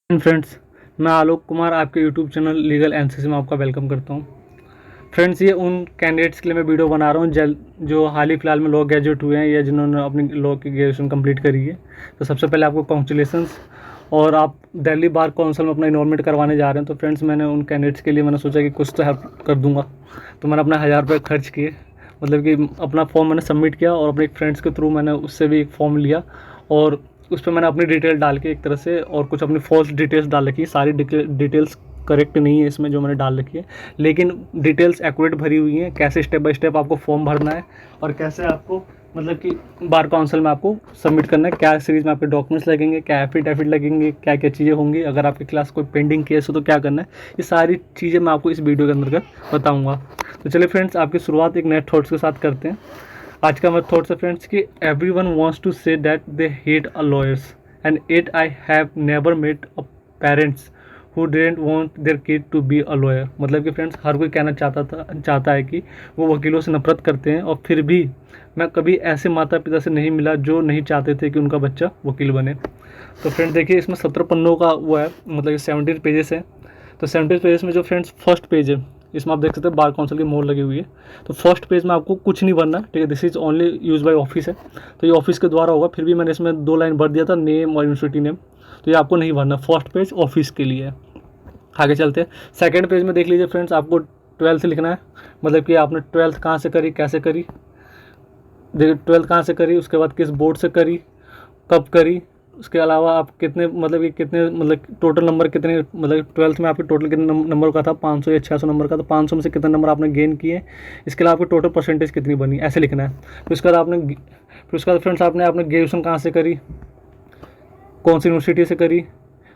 Friends, मैं आलोक कुमार आपके YouTube channel legal NCC में आपका वेलकम करता हूं। फ्रेंड्स, ये उन कैंडिडेट्स के लिए मैं वीडियो बना रहा हूं जो हाल ही फिलहाल में लॉ ग्रेजुएट हुए हैं या जिन्होंने अपनी लॉ की ग्रेजुएशन कंप्लीट करी है। तो सबसे पहले आपको कॉन्ग्रेचुलेसन्स। और आप दिल्ली बार काउंसिल में अपना इनरोलमेंट करवाने जा रहे हैं। तो फ्रेंड्स, मैंने उन कैंडिडेट्स के लिए मैंने सोचा कि कुछ तो हेल्प कर दूँगा। तो मैंने अपना 1000 रुपये खर्च किए, मतलब कि अपना फॉर्म मैंने सबमिट किया और अपने एक फ्रेंड्स के थ्रू मैंने उससे भी एक फॉर्म लिया और उस पर मैंने अपनी डिटेल डाल के एक तरह से और कुछ अपनी फॉल्स डिटेल्स डाल रखी है। सारी डिटेल्स करेक्ट नहीं है इसमें जो मैंने डाल रखी है, लेकिन डिटेल्स एक्यूरेट भरी हुई हैं। कैसे स्टेप बाय स्टेप आपको फॉर्म भरना है और कैसे आपको मतलब कि बार काउंसिल में आपको सबमिट करना है, क्या सीरीज़ में आपके डॉक्यूमेंट्स लगेंगे, क्या एफिडेविट लगेंगे, क्या क्या चीज़ें होंगी, अगर आपके क्लास कोई पेंडिंग केस हो तो क्या करना है। ये सारी चीज़ें मैं आपको इस वीडियो के अंतर्गत बताऊँगा। तो चलिए फ्रेंड्स, आपकी शुरुआत एक नए थॉट्स के साथ करते हैं। आज का मेरा थॉट्स है फ्रेंड्स कि everyone wants to say that they hate a lawyers and it I have never met a parents who didn't want their kid to be a lawyer. मतलब कि फ्रेंड्स, हर कोई कहना चाहता है कि वो वकीलों से नफरत करते हैं, और फिर भी मैं कभी ऐसे माता पिता से नहीं मिला जो नहीं चाहते थे कि उनका बच्चा वकील बने। तो फ्रेंड्स देखिए, इसमें 17 पन्नों का वो है, मतलब कि 17 पेजेस है। तो 17 पेजेस में जो फ्रेंड्स फर्स्ट पेज है, इसमें आप देख सकते हैं बार काउंसिल की मोहर लगी हुई है। तो फर्स्ट पेज में आपको कुछ नहीं भरना, ठीक है। This is only use by office है, तो ये ऑफिस के द्वारा होगा। फिर भी मैंने इसमें 2 लाइन भर दिया था, नेम और यूनिवर्सिटी नेम। तो ये आपको नहीं भरना, फर्स्ट पेज ऑफिस के लिए है। आगे चलते हैं, सेकेंड पेज में देख लीजिए फ्रेंड्स, आपको 12th लिखना है, मतलब कि आपने 12th कहाँ से करी, कैसे करी। देखिए 12th कहाँ से करी, उसके बाद किस बोर्ड से करी, कब करी, उसके अलावा आप कितने मतलब कि कितने मतलब टोटल नंबर कितने, मतलब 12th में आपके टोटल कितने नंबर का था, 500 या 600 नंबर का। तो 500 में से कितने नंबर आपने गेन किए, इसके अलावा आपकी टोटल परसेंटेज कितनी बनी, ऐसे लिखना है। फिर उसके बाद फ्रेंड्स आपने ग्रेजुएशन कहाँ से करी, कौन सी यूनिवर्सिटी से करी,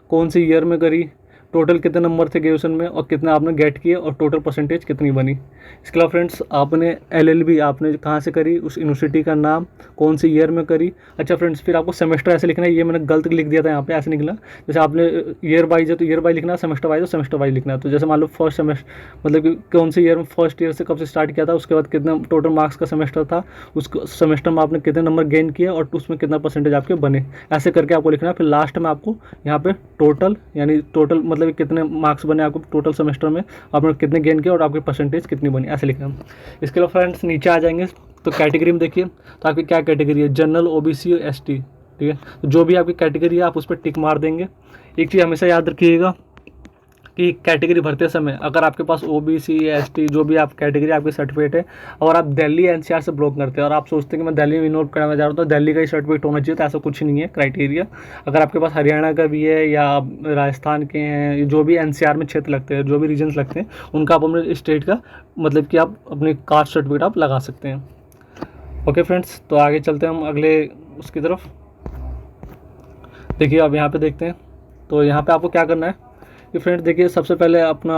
कौन सी ईयर में करी, टोटल कितने नंबर थे ग्रेजुएशन में और कितना आपने गेट किए और टोटल परसेंटेज कितनी बनी। इसके अलावा फ्रेंड्स, आपने LLB आपने कहाँ से करी, उस यूनिवर्सिटी का नाम, कौन सी ईयर में करी। अच्छा फ्रेंड्स, फिर आपको सेमेस्टर ऐसे लिखना है, ये मैंने गलत लिख दिया था यहाँ पे, ऐसे निकला। जैसे आपने ईयर वाइज है तो ईयर वाइज लिखना है, सेमेस्टर वाइज है तो सेमेस्टर वाइज लिखना है। तो जैसे मान लो फर्स्ट सेमेस्टर, मतलब कि कौन सी ईयर में, फर्स्ट ईयर से कब से स्टार्ट किया था, उसके बाद कितना टोटल मार्क्स का सेमेस्टर था, उस सेमेस्टर में आपने कितने नंबर गेन किए और उसमें कितना परसेंटेज आपके बने, ऐसे करके आपको लिखना है। फिर लास्ट में आपको यहाँ पे टोटल, यानी टोटल मतलब कितने मार्क्स बने आपको टोटल सेमेस्टर में, आपने कितने गेन किए और आपकी परसेंटेज कितनी बनी, ऐसे लिखना है। इसके अलावा फ्रेंड्स नीचे आ जाएंगे तो कैटेगरी में देखिए, तो आपकी क्या कैटेगरी है, जनरल, OBC और ST, ठीक है। तो जो भी आपकी कैटेगरी है आप उस पर टिक मार देंगे। एक चीज़ हमेशा याद रखिएगा कि कैटेगरी भरते समय अगर आपके पास OBC या ST जो भी आप कैटेगरी आपकी सर्टिफिकेट है, और आप दिल्ली NCR से ब्लॉक करते हैं और आप सोचते हैं कि मैं दिल्ली में इनरोल कराना चाह रहा हूँ तो दिल्ली का ही सर्टिफिकेट होना चाहिए, तो ऐसा कुछ नहीं है क्राइटेरिया। अगर आपके पास हरियाणा का भी है या आप राजस्थान के हैं, जो भी NCR में क्षेत्र लगते हैं, जो भी रीजन्स लगते हैं, उनका आप अपने स्टेट का मतलब कि आप अपनी कास्ट सर्टिफिकेट आप लगा सकते हैं। ओके फ्रेंड्स, तो आगे चलते हैं हम अगले उसकी तरफ। देखिए अब यहाँ पे देखते हैं, तो यहाँ पे आपको क्या करना है कि फ्रेंड्स देखिए, सबसे पहले अपना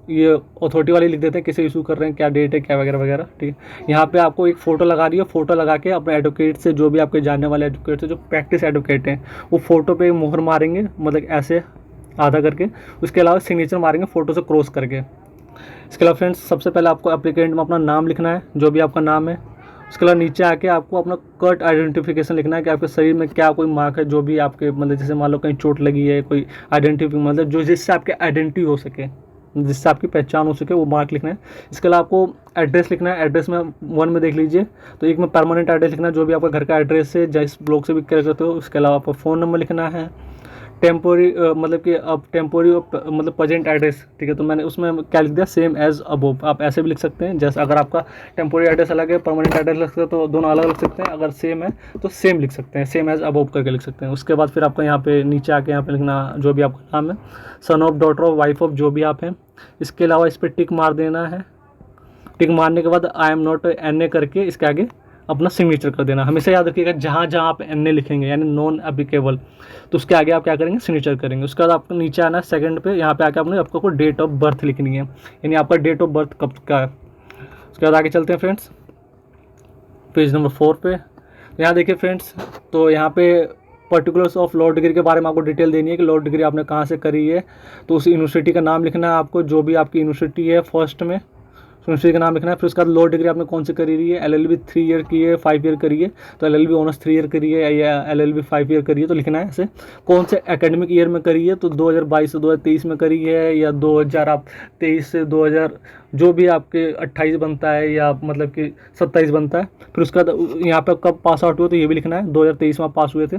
ये अथॉरिटी वाली लिख देते हैं, किसे इशू कर रहे हैं, क्या डेट है, क्या वगैरह वगैरह, ठीक है। यहाँ पे आपको एक फ़ोटो लगा रही है, फ़ोटो लगा के अपने एडवोकेट से, जो भी आपके जानने वाले एडवोकेट से, जो प्रैक्टिस एडवोकेट हैं, वो फ़ोटो पे मोहर मारेंगे, मतलब ऐसे आधा करके। उसके अलावा सिग्नेचर मारेंगे फ़ोटो से क्रॉस करके। इसके अलावा फ्रेंड्स, सबसे पहले आपको एप्लीकेंट में अपना नाम लिखना है, जो भी आपका नाम है। उसके अलावा नीचे आके आपको अपना कट आइडेंटिफिकेशन लिखना है कि आपके शरीर में क्या कोई मार्क है, जो भी आपके मतलब जैसे मान लो कहीं चोट लगी है, कोई आइडेंटिफी मतलब जो जिससे आपके आइडेंटिटी हो सके, जिससे आपकी पहचान हो सके, वो मार्क लिखना है। इसके अलावा आपको एड्रेस लिखना है। एड्रेस में 1 में देख लीजिए, तो एक में परमानेंट एड्रेस लिखना है, जो भी आपका घर का एड्रेस है, जिस ब्लॉक से भी कर करते हो। उसके अलावा आपको फ़ोन नंबर लिखना है। टेम्पोरी मतलब कि अब टेम्पोरी मतलब प्रेजेंट एड्रेस, ठीक है। तो मैंने उसमें क्या लिख दिया, सेम एज अबोव। आप ऐसे भी लिख सकते हैं, जैसे अगर आपका टेम्पोरी एड्रेस अलग है, परमानेंट एड्रेस लिख सकते हैं, तो दोनों अलग लिख सकते हैं। अगर सेम है तो सेम लिख सकते हैं, सेम एज अबोव करके लिख सकते हैं। उसके बाद फिर आपका यहाँ पे नीचे आके यहाँ पे लिखना जो भी आपका नाम है, son of, daughter of, wife of, जो भी आप हैं। इसके अलावा इस पर टिक मार देना है। टिक मारने के बाद आई एम नॉट NA करके इसके आगे अपना सिग्नेचर कर देना। हमेशा याद रखिएगा, जहाँ जहाँ आप NA लिखेंगे यानी नॉन एप्लीकेबल, तो उसके आगे आप क्या करेंगे, सिग्नेचर करेंगे। उसके बाद आपको नीचे आना है सेकंड पे, यहाँ पे आके आपको डेट ऑफ बर्थ लिखनी है, यानी आपका डेट ऑफ बर्थ कब का है। उसके बाद आगे चलते हैं फ्रेंड्स, पेज नंबर 4 पे। यहाँ देखिए फ्रेंड्स, तो यहाँ पे पर्टिकुलर्स ऑफ लॉ डिग्री के बारे में आपको डिटेल देनी है कि लॉ डिग्री आपने कहाँ से करी है। तो उस यूनिवर्सिटी का नाम लिखना है आपको, जो भी आपकी यूनिवर्सिटी है फर्स्ट में, यूनिवर्सिटी का नाम लिखना है। फिर उसके बाद लॉ डिग्री आपने कौन सी करी रही है, LLB 3 ईयर की है, 5 ईयर करी है, तो LLB ऑनर्स 3 ईयर करी है या LLB 5 ईयर करी है, तो लिखना है ऐसे। कौन से एकेडमिक ईयर में करी है, तो 2022 से 2023 में करी है, या 2023 से 2000 जो भी आपके 28 बनता है या मतलब कि 27 बनता है। फिर उसके बाद यहाँ पे कब पास आउट हुए, तो ये भी लिखना है, 2023 में आप पास हुए थे।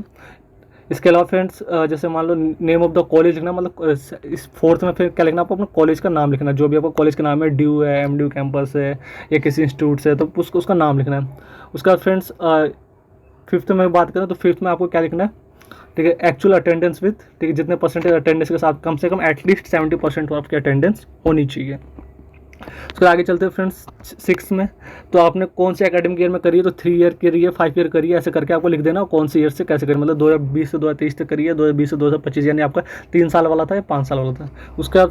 इसके अलावा फ्रेंड्स जैसे मान लो नेम ऑफ द कॉलेज लिखना, मतलब इस फोर्थ में फिर क्या लिखना, आपको अपने कॉलेज का नाम लिखना, जो भी आपका कॉलेज का नाम है, ड्यू है, MDU कैंपस है या किसी इंस्टीट्यूट से, तो उसका नाम लिखना है। उसके बाद फ्रेंड्स फिफ्थ में बात करें तो फिफ्थ में आपको क्या लिखना है, ठीक है, एक्चुअल अटेंडेंस विथ, ठीक है, जितने परसेंटेज अटेंडेंस के साथ कम से कम एटलीस्ट 70% आपकी अटेंडेंस होनी चाहिए। उसके आगे चलते हैं फ्रेंड्स 6 में, तो आपने कौन से एकेडमिक ईयर में करी है, तो 3 ईयर करी है, 5 ईयर करी है, ऐसे करके आपको लिख देना कौन से ईयर से कैसे करी, मतलब 2020 से 2023 तक करी है, 2020 से 2025, यानी आपका 3 साल वाला था या 5 साल वाला था। उसका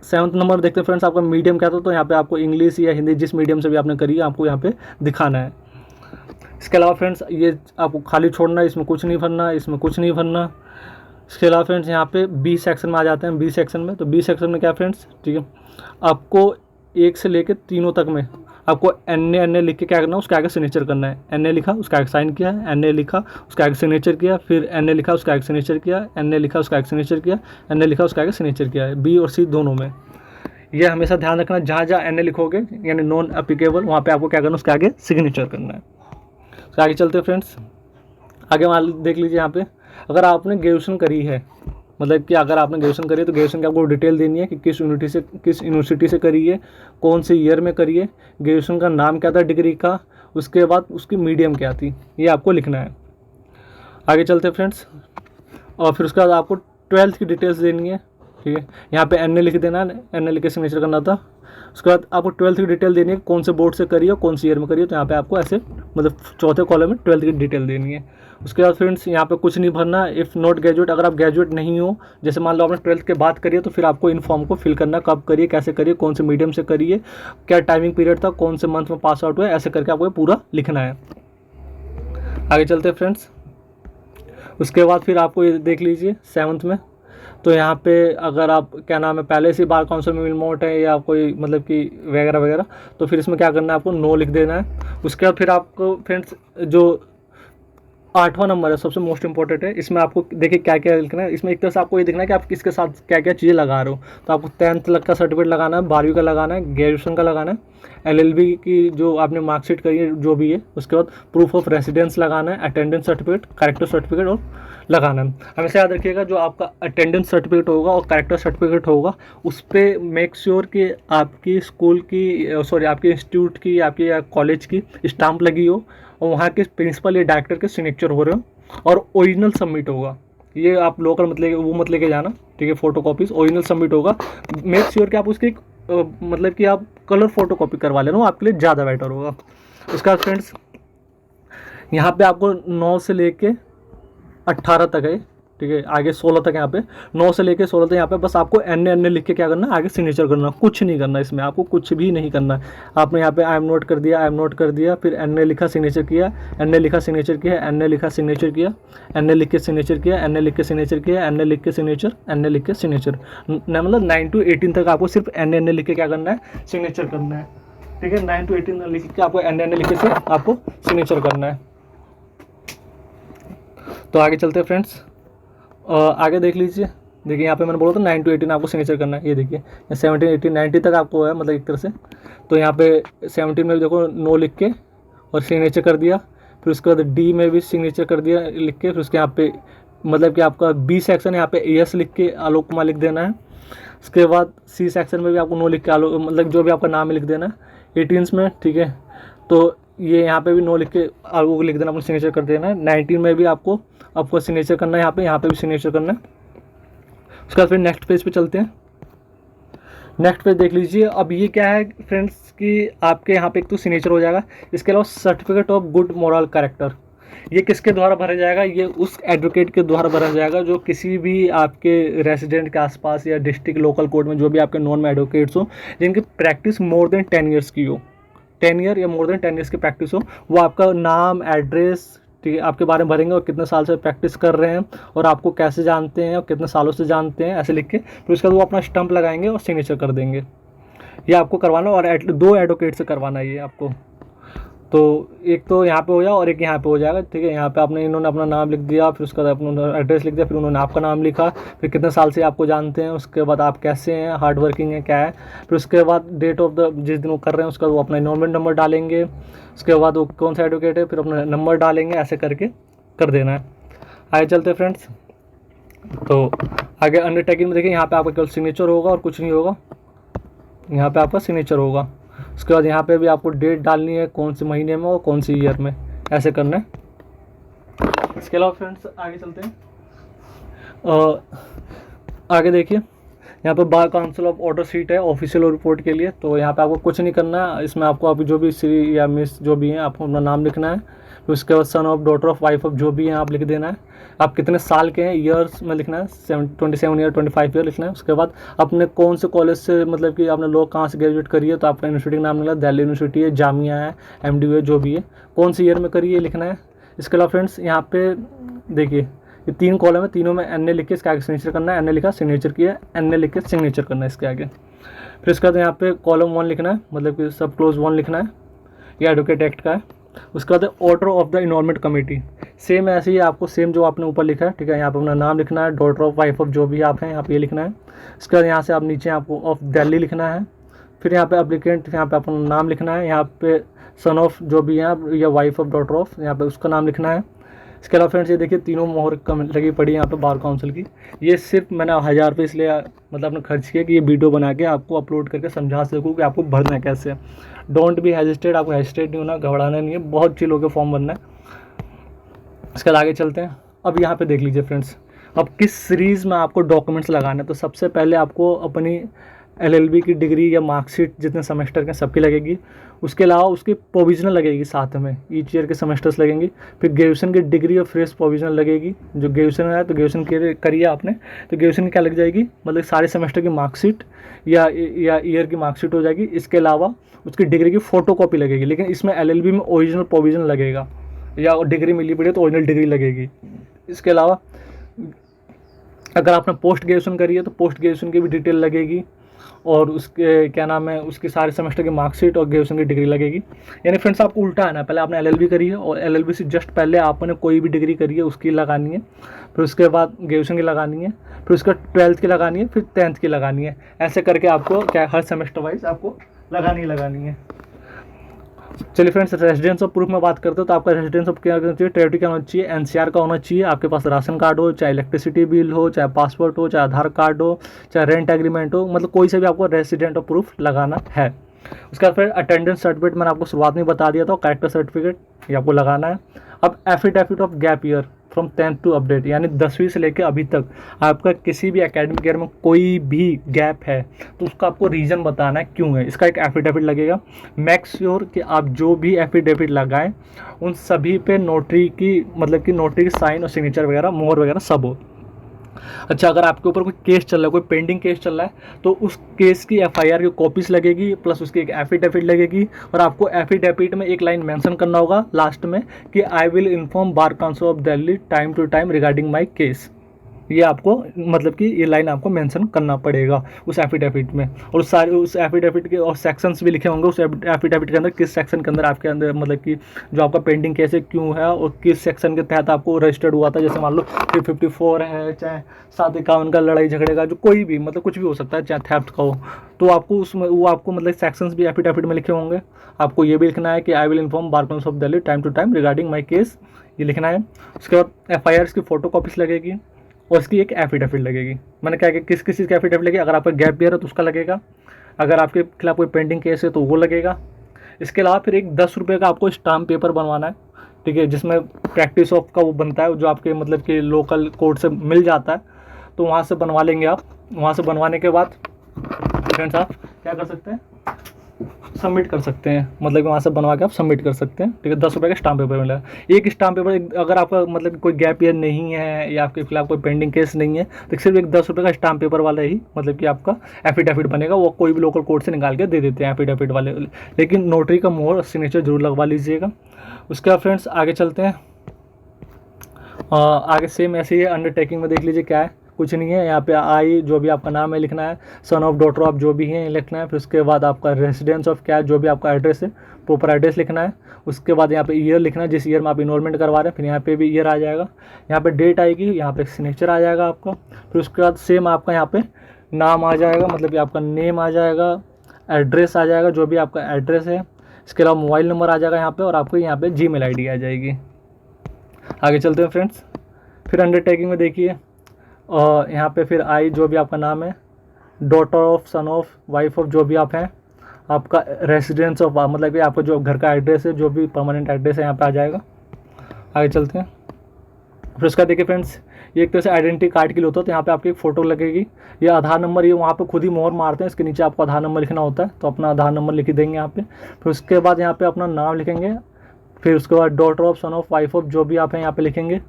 7th नंबर देखते हैं फ्रेंड्स, आपका मीडियम क्या था, तो यहाँ पे आपको इंग्लिश या हिंदी जिस मीडियम से भी आपने करी है आपको यहाँ पे दिखाना है। इसके अलावा फ्रेंड्स ये आपको खाली छोड़ना है, इसमें कुछ नहीं भरना, इसमें कुछ नहीं भरना। इसके अलावा फ्रेंड्स यहाँ पे बी सेक्शन में आ जाते हैं। बी सेक्शन में, तो बी सेक्शन में क्या फ्रेंड्स, ठीक है, आपको 1 से लेकर 3 तक में आपको NA लिख के क्या करना है, उसके आगे सिग्नेचर करना है। NA लिखा, उसका आगे साइन किया, NA लिखा, उसका आगे सिग्नेचर किया, फिर NA लिखा, उसका आगे सिग्नेचर किया, NA लिखा, उसका आगे सिग्नेचर किया, NA लिखा, उसका आगे सिग्नेचर किया है। बी और सी दोनों में ये हमेशा ध्यान रखना, जहाँ जहाँ NA लिखोगे यानी नॉन एप्लीकेबल, वहाँ पे आपको क्या करना है, उसके आगे सिग्नेचर करना है। तो आगे चलते हैं फ्रेंड्स, आगे मान देख लीजिए यहाँ पे, अगर आपने ग्रेजुएशन करी है, मतलब कि अगर आपने ग्रेजुएशन करी है तो ग्रेजुएशन की आपको डिटेल देनी है कि किस यूनिवर्सिटी से करी है, कौन से ईयर में करी है, ग्रेजुएशन का नाम क्या था डिग्री का, उसके बाद उसकी मीडियम क्या थी, ये आपको लिखना है। आगे चलते हैं फ्रेंड्स, और फिर उसके बाद आपको 12th की डिटेल्स देनी है, ठीक है, यहाँ पे NA लिख देना, NA लिख के सिग्नेचर करना था। उसके बाद आपको 12th की डिटेल देनी है, कौन से बोर्ड से करी है, कौन सी ईयर में करी है, तो यहाँ पे आपको ऐसे मतलब चौथे कॉलम में 12th की डिटेल देनी है। उसके बाद फ्रेंड्स यहाँ पे कुछ नहीं भरना। इफ़ नॉट ग्रेजुएट, अगर आप ग्रेजुएट नहीं हो, जैसे मान लो आपने 12th के बाद करी है, तो फिर आपको इन फॉर्म को फिल करना, कब करिए, कैसे करिए, कौन से मीडियम से करिए, क्या टाइमिंग पीरियड था, कौन से मंथ में पास आउट हुआ, ऐसे करके आपको पूरा लिखना है। आगे चलते हैं फ्रेंड्स, उसके बाद फिर आपको ये देख लीजिए 7th में, तो यहाँ पे अगर आप क्या नाम है पहले से बार काउंसिल में मिलमोट है या कोई मतलब कि वगैरह वगैरह, तो फिर इसमें क्या करना है, आपको नो लिख देना है। उसके बाद फिर आपको फ्रेंड्स जो 8वां नंबर है सबसे मोस्ट इंपॉर्टेंट है, इसमें आपको देखिए क्या क्या लिखना है। इसमें एक तरह से आपको ये देखना है कि आप किसके साथ क्या क्या चीज़ें लगा रहे हो। तो आपको 10th तक का सर्टिफिकेट लगाना है, 12वीं का लगाना है, ग्रेजुएशन का लगाना है, LLB की जो आपने मार्कशीट करी है जो भी है, उसके बाद प्रूफ ऑफ रेसिडेंस लगाना है, अटेंडेंस सर्टिफिकेट, कैरेक्टर सर्टिफिकेट और लगाना है। हमेशा याद रखिएगा जो आपका अटेंडेंस सर्टिफिकेट होगा और कैरेक्टर सर्टिफिकेट होगा, उस पर मेक श्योर कि आपकी स्कूल की सॉरी आपके इंस्टीट्यूट की, आपकी कॉलेज की स्टाम्प लगी हो और वहाँ के प्रिंसिपल या डायरेक्टर के सिग्नेचर हो रहे हो और ओरिजिनल सबमिट होगा। ये आप लोकल मत लेके जाना, ठीक है, फोटो कॉपीज ओरिजिनल सबमिट होगा। मेक श्योर कि आप उसकी मतलब कि आप कलर फोटो कॉपी करवा लेना, आपके लिए ज़्यादा बेटर होगा। उसका फ्रेंड्स यहाँ पे आपको 9 से लेके 18 तक है, ठीक है, आगे 16 तक यहाँ पे 9 से लेके 16 तक यहाँ पे बस आपको NA लिख के क्या करना, आगे सिग्नेचर करना, कुछ नहीं करना, इसमें आपको कुछ भी नहीं करना। आपने यहाँ पे आई एम नोट कर दिया, फिर NA लिखा सिग्नेचर किया, NA लिखा सिग्नेचर किया, NA लिखा सिग्नेचर किया, NA लिख के सिग्नेचर किया, NA लिख के सिग्नेचर किया, NA लिख के सिग्नेचर, NA लिख के सिग्नेचर, मतलब 9 to 18 तक आपको सिर्फ NA लिख के क्या करना है, सिग्नेचर करना है, ठीक है। 9 to 18 लिख के आपको NA लिख के से आपको सिग्नेचर करना है। तो आगे चलते हैं फ्रेंड्स, आगे देख लीजिए, देखिए यहाँ पे मैंने बोला था 9 to 18 आपको सिग्नेचर करना है। ये देखिए 17, 18, 19 तक आपको है मतलब एक तरह से। तो यहाँ पे 17 में भी देखो नो लिख के और सिग्नेचर कर दिया, फिर उसके बाद D में भी सिग्नेचर कर दिया लिख के, फिर उसके यहाँ पे मतलब कि आपका B सेक्शन यहाँ पे AS लिख के आलोक कुमार लिख देना है। उसके बाद C सेक्शन में भी आपको नो लिख के आलोक मतलब जो भी आपका नाम है लिख देना है। 18 में, ठीक है, तो ये यहाँ पे भी नो लिख के आलोक लिख देना, अपना सिग्नेचर कर देना है। 19 में भी आपको सिग्नेचर करना है, यहाँ पे भी सिग्नेचर करना है। उसके बाद फिर नेक्स्ट पेज पे चलते हैं। नेक्स्ट पेज देख लीजिए, अब ये क्या है फ्रेंड्स कि आपके यहाँ पे एक तो सिग्नेचर हो जाएगा, इसके अलावा certificate of good moral character, ये किसके द्वारा भरा जाएगा, ये उस एडवोकेट के द्वारा भरा जाएगा जो किसी भी आपके रेसिडेंट के आसपास या डिस्ट्रिक्ट लोकल कोर्ट में जो भी आपके नॉन में एडवोकेट्स हो जिनकी प्रैक्टिस मोर देन 10 ईयर्स की हो, 10 ईयर या मोर देन 10 ईयर्स की प्रैक्टिस हो, वो आपका नाम, एड्रेस, ठीक है, आपके बारे में भरेंगे और कितने साल से प्रैक्टिस कर रहे हैं और आपको कैसे जानते हैं और कितने सालों से जानते हैं, ऐसे लिख के फिर उसके बाद वो अपना स्टंप लगाएंगे और सिग्नेचर कर देंगे। ये आपको करवाना और 2 एडवोकेट से करवाना है ये आपको। तो एक तो यहाँ पे हो जाएगा और एक यहाँ पे हो जाएगा, ठीक है। यहाँ पे आपने इन्होंने अपना नाम लिख दिया, फिर उसके बाद अपना एड्रेस लिख दिया, फिर उन्होंने आपका नाम लिखा, फिर कितने साल से आपको जानते हैं, उसके बाद आप कैसे हैं, हार्ड वर्किंग है क्या है, फिर उसके बाद डेट ऑफ द जिस दिन वो कर रहे हैं उसका वो अपना इनरोलमेंट नंबर डालेंगे, उसके बाद वो कौन सा एडवोकेट है फिर अपना नंबर डालेंगे, ऐसे करके कर देना है। आगे चलते फ्रेंड्स। तो आगे अंडरटेकिंग में देखिए यहाँ पे आपका केवल सिग्नेचर होगा और कुछ नहीं होगा, यहाँ पे आपका सिग्नेचर होगा। उसके बाद यहाँ पे भी आपको डेट डालनी है, कौन से महीने में और कौन सी ईयर में, ऐसे करना है। इसके अलावा फ्रेंड्स आगे चलते हैं। आगे देखिए यहाँ पे बार काउंसिल ऑफ ऑर्डर शीट है ऑफिशियल रिपोर्ट के लिए। तो यहाँ पे आपको कुछ नहीं करना है, इसमें आपको अभी जो भी श्री या मिस जो भी हैं आपको अपना नाम लिखना है, फिर उसके बाद son of, daughter of, wife of जो भी हैं आप लिख देना है। आप कितने साल के हैं ईयर्स में लिखना है, 27 ईयर 25 ईयर लिखना है। उसके बाद अपने कौन से कॉलेज से मतलब कि आपने लोग कहाँ से ग्रेजुएट करी है, तो आपका यूनिवर्सिटी का नाम लिखना है, दिल्ली यूनिवर्सिटी है, जामिया है, MDU है, जो भी है, कौन सी ईयर में करी है लिखना है। इसके अलावा फ्रेंड्स यहाँ पे देखिए ये 3 कॉलम है, तीनों में NA लिख के इसके आगे सिग्नेचर करना है, NA लिखा सिग्नेचर किया, NA लिख के सिग्नेचर करना है इसके आगे। फिर इसके बाद यहाँ पे कॉलम 1 लिखना है, मतलब कि सब क्लोज 1 लिखना है, ये एडवोकेट एक्ट का है। उसके बाद order of the enrolment committee, same ऐसे ही आपको सेम जो आपने ऊपर लिखा है, ठीक है। यहाँ पे अपना नाम लिखना है, डॉटर ऑफ, वाइफ ऑफ जो भी आप हैं यहाँ पे ये लिखना है। इसके बाद यहाँ से आप नीचे आपको ऑफ दिल्ली लिखना है, फिर यहाँ पे एप्लीकेंट, यहाँ पे अपना नाम लिखना है, यहाँ पे सन ऑफ जो भी है या वाइफ ऑफ, डॉटर ऑफ, यहाँ पे उसका नाम लिखना है। इसके अलावा फ्रेंड्स ये देखिए तीनों मोहर कम लगी पड़ी है यहाँ पे बार काउंसिल की। ये सिर्फ मैंने 1000 रुपये इसलिए मतलब अपने खर्च किया कि ये वीडियो बना के आपको अपलोड करके समझा सकूँ कि आपको भरना है कैसे। डोंट बी हेजिटेट, आपको हेजिटेट नहीं होना, घबराना नहीं है, बहुत अच्छी लोगों के फॉर्म भरना है। इसके आगे चलते हैं। अब यहाँ पे देख लीजिए फ्रेंड्स, अब किस सीरीज़ में आपको डॉक्यूमेंट्स लगाना है। तो सबसे पहले आपको अपनी LLB की डिग्री या मार्कशीट जितने सेमेस्टर के सबकी लगेगी, उसके अलावा उसकी प्रोविजनल लगेगी साथ में, ईच ईयर के सेमेस्टर्स लगेंगे। फिर ग्रेजुएशन की डिग्री और फ्रेश प्रोविजनल लगेगी, जो ग्रेजुएशन है तो ग्रेजुएशन करिए आपने तो ग्रेजुएशन की क्या लग जाएगी, मतलब सारे सेमेस्टर की मार्कशीट या ईयर की मार्कशीट हो जाएगी। इसके अलावा उसकी डिग्री की फ़ोटो कॉपी लगेगी, लेकिन इसमें LLB में ओरिजिनल प्रोविजनल लगेगा, या डिग्री मिली पड़ी तो ओरिजिनल डिग्री लगेगी। इसके अलावा अगर आपने पोस्ट ग्रेजुएशन करी है तो पोस्ट ग्रेजुएशन की भी डिटेल लगेगी, और उसके क्या नाम है उसकी सारे सेमेस्टर की मार्कशीट और ग्रेजुएशन की डिग्री लगेगी। यानी फ्रेंड्स आपको उल्टा है ना, पहले आपने LLB करी है और LLB से जस्ट पहले आपने कोई भी डिग्री करी है उसकी लगानी है, फिर उसके बाद ग्रेजुएशन की लगानी है, फिर उसका 12th की लगानी है, फिर 10th की लगानी है। ऐसे करके आपको क्या हर सेमेस्टर वाइज आपको लगानी है। चलिए फ्रेंड्स, रेजिडेंस ऑफ प्रूफ में बात करते हो तो आपका रेजिडेंस ऑफ क्या होना चाहिए, टेरिटरी क्या होना चाहिए, NCR का होना चाहिए। आपके पास राशन कार्ड हो, चाहे इलेक्ट्रिसिटी बिल हो, चाहे पासपोर्ट हो, चाहे आधार कार्ड हो, चाहे रेंट एग्रीमेंट हो, मतलब कोई से भी आपको रेजिडेंट ऑफ प्रूफ लगाना है। उसके बाद फिर अटेंडेंस सर्टिफिकेट मैंने आपको शुरुआत में बता दिया था, कैरेक्टर सर्टिफिकेट ये आपको लगाना है। अब affidavit of gap year from 10th to update, यानी 10वीं से लेकर अभी तक आपका किसी भी एकेडमिक ईयर में कोई भी गैप है तो उसका आपको रीज़न बताना है क्यों है, इसका एक एफिडेविट लगेगा। मेक श्योर कि आप जो भी एफिडेविट लगाएं उन सभी पे नोटरी की मतलब कि नोटरी की साइन और सिग्नेचर वगैरह मोहर वगैरह सब हो। अच्छा, अगर आपके ऊपर कोई केस चल रहा है, कोई पेंडिंग केस चल रहा है, तो उस केस की FIR की कॉपीज लगेगी, प्लस उसकी एक एफिडेविट लगेगी, और आपको एफिडेविट में एक लाइन मेंशन करना होगा लास्ट में कि I will inform bar council of Delhi time to time regarding my case. ये आपको मतलब कि ये लाइन आपको मेंशन करना पड़ेगा उस एफिडेविट में, और उस एफिडेविट के और सेक्शंस भी लिखे होंगे उस एफिडेविट के अंदर, किस सेक्शन के अंदर आपके अंदर मतलब कि जो आपका पेंडिंग केस है क्यों है और किस सेक्शन के तहत आपको रजिस्टर्ड हुआ था। जैसे मान लो 354 है, चाहे 751 का लड़ाई झगड़े का, जो कोई भी मतलब कुछ भी हो सकता है, चाहे थेफ्ट का हो, तो आपको उसमें वो आपको मतलब सेक्शंस भी एफिडेविट में लिखे होंगे। आपको ये भी लिखना है कि I will inform bar council of Delhi time to time regarding my case, ये लिखना है। उसके बाद FIR की फ़ोटो कॉपीज लगेगी और उसकी एक एफिडेविट लगेगी। मैंने क्या कि किस चीज़ की एफिडेविट लगेगी, अगर आपका गैप ईयर है तो उसका लगेगा, अगर आपके खिलाफ कोई पेंडिंग केस है तो वो लगेगा। इसके अलावा फिर एक 10 रुपये का आपको स्टाम्प पेपर बनवाना है, ठीक है, जिसमें प्रैक्टिस ऑफ का वो बनता है, जो आपके मतलब कि लोकल कोर्ट से मिल जाता है, तो वहाँ से बनवा लेंगे आप। वहाँ से बनवाने के बाद फ्रेंड्स आप क्या कर सकते हैं, सबमिट कर सकते हैं, मतलब कि वहाँ से बनवा के आप सबमिट कर सकते हैं, ठीक है। 10 रुपये का स्टाम्प पेपर मिलेगा। एक स्टाम्प पेपर अगर आपका मतलब कोई गैप ईयर नहीं है या आपके खिलाफ कोई पेंडिंग केस नहीं है तो सिर्फ एक 10 रुपये का स्टाम्प पेपर वाला ही मतलब कि आपका एफिडेविट बनेगा। वो कोई भी लोकल कोर्ट से निकाल के दे देते हैं एफिडेविट वाले, लेकिन नोटरी का मोहर सिग्नेचर जरूर लगवा लीजिएगा। उसके बाद फ्रेंड्स आगे चलते हैं। आगे सेम ऐसे ही अंडरटेकिंग में देख लीजिए क्या है, कुछ नहीं है। यहाँ पे आई जो भी आपका नाम है लिखना है, सन ऑफ डॉटर ऑफ जो भी है ये लिखना है। फिर उसके बाद आपका रेसिडेंस ऑफ क्या है, जो भी आपका एड्रेस है प्रॉपर एड्रेस लिखना है। उसके बाद यहाँ पे ईयर लिखना है, जिस ईयर में आप इन्रोलमेंट करवा रहे हैं। फिर यहाँ पे भी ईयर आ जाएगा, यहाँ पे डेट आएगी, यहाँ पे सिग्नेचर आ जाएगा आपका। फिर उसके बाद सेम आपका यहाँ पे नाम आ जाएगा, मतलब कि आपका नेम आ जाएगा, एड्रेस आ जाएगा जो भी आपका एड्रेस है। इसके अलावा मोबाइल नंबर आ जाएगा यहाँ पे, और आपको यहाँ पे जीमेल आईडी आ जाएगी। आगे चलते हैं फ्रेंड्स। फिर अंडरटेकिंग में देखिए यहाँ पे फिर आई जो भी आपका नाम है, daughter of, son of, wife of जो भी आप हैं, आपका रेसिडेंस ऑफ मतलब कि आपका जो घर का एड्रेस है, जो भी परमानेंट एड्रेस है यहाँ पे आ जाएगा। आगे चलते हैं। फिर उसका देखिए फ्रेंड्स, ये एक तरह से आइडेंटिटी कार्ड के लिए होता है। तो यहाँ पे आपकी एक फ़ोटो लगेगी, ये आधार नंबर, ये वहाँ पे खुद ही मोहर मारते हैं, इसके नीचे आपको आधार नंबर लिखना होता है। तो अपना आधार नंबर लिख देंगे यहाँ पे। फिर उसके बाद यहाँ पे अपना नाम लिखेंगे। फिर उसके बाद daughter of, son of, wife of जो भी आप हैं यहाँ पे लिखेंगे।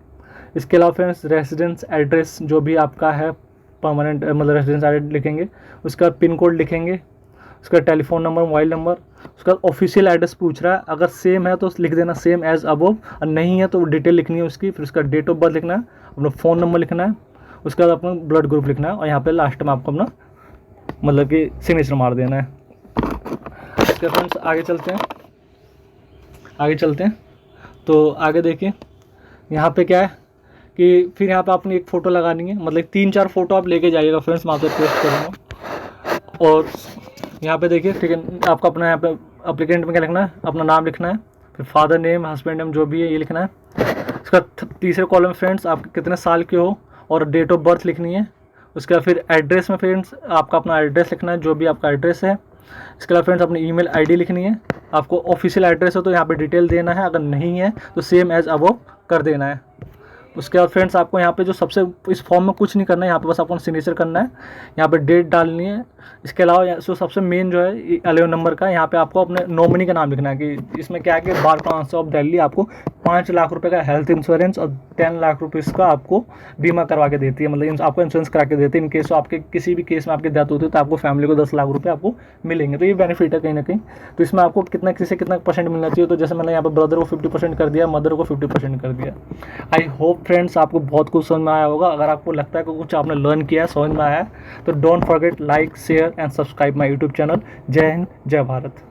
इसके अलावा फ्रेंड्स रेसिडेंस एड्रेस जो भी आपका है परमानेंट, मतलब रेसिडेंस एड्रेस लिखेंगे। उसके बाद पिन कोड लिखेंगे। उसका टेलीफोन नंबर, मोबाइल नंबर। उसका ऑफिशियल एड्रेस पूछ रहा है, अगर सेम है तो लिख देना सेम एज अबव, और नहीं है तो डिटेल लिखनी है उसकी। फिर उसका डेट ऑफ बर्थ लिखना है, अपना फ़ोन नंबर लिखना है। उसके बाद अपना ब्लड ग्रुप लिखना है, और यहाँ पे लास्ट में आपको अपना मतलब कि सिग्नेचर मार देना है। उसके फ्रेंड्स आगे चलते हैं, आगे चलते हैं। तो आगे देखिए यहाँ पे क्या है कि फिर यहाँ पे आपने एक फ़ोटो लगानी है, मतलब 3-4 फ़ोटो आप लेके जाइएगा फ्रेंड्स, मैं आपसे पोस्ट करूँगा। और यहाँ पे देखिए ठीक है, आपको अपना यहाँ पे अप्लीकेंट में क्या लिखना है, अपना नाम लिखना है। फिर फादर नेम, हस्बैंड नेम जो भी है ये लिखना है। उसका तीसरे कॉलम फ्रेंड्स आप कितने साल के हो और डेट ऑफ बर्थ लिखनी है। उसके बाद फिर एड्रेस में फ्रेंड्स आपका अपना एड्रेस लिखना है, जो भी आपका एड्रेस है। इसके अलावा फ्रेंड्स अपनी ईमेल आईडी लिखनी है। आपको ऑफिशियल एड्रेस हो तो यहाँ पे डिटेल देना है, अगर नहीं है तो सेम एज अबव कर देना है। उसके बाद फ्रेंड्स आपको यहाँ पे जो सबसे, इस फॉर्म में कुछ नहीं करना है, यहाँ पे बस आपको सिग्नेचर करना है, यहाँ पे डेट डालनी है। इसके अलावा जो सबसे मेन जो है 11 नंबर का, यहाँ पे आपको अपने नॉमिनी का नाम लिखना है कि इसमें क्या है कि बार काउंसिल ऑफ दिल्ली आपको 5 लाख रुपए का हेल्थ इंश्योरेंस और 10 लाख रुपीज़ का आपको बीमा करवा के देती है, मतलब आपको इंश्योरेंस करा के देती है। इन केस आपके किसी भी केस में आपकी डेथ होती है तो आपको फैमिली को 10 लाख रुपये आपको मिलेंगे। तो ये बेनिफिट है कहीं ना कहीं। तो इसमें आपको कितना किसी कितना % मिलना चाहिए, तो जैसे मैंने यहाँ पर ब्रदर को 50% कर दिया, मदर को 50% कर दिया। आई होप फ्रेंड्स आपको बहुत कुछ समझ में आया होगा। अगर आपको लगता है कि कुछ आपने लर्न किया है, समझ में आया है, तो don't forget like, share and subscribe my YouTube channel. जय हिंद, जय भारत।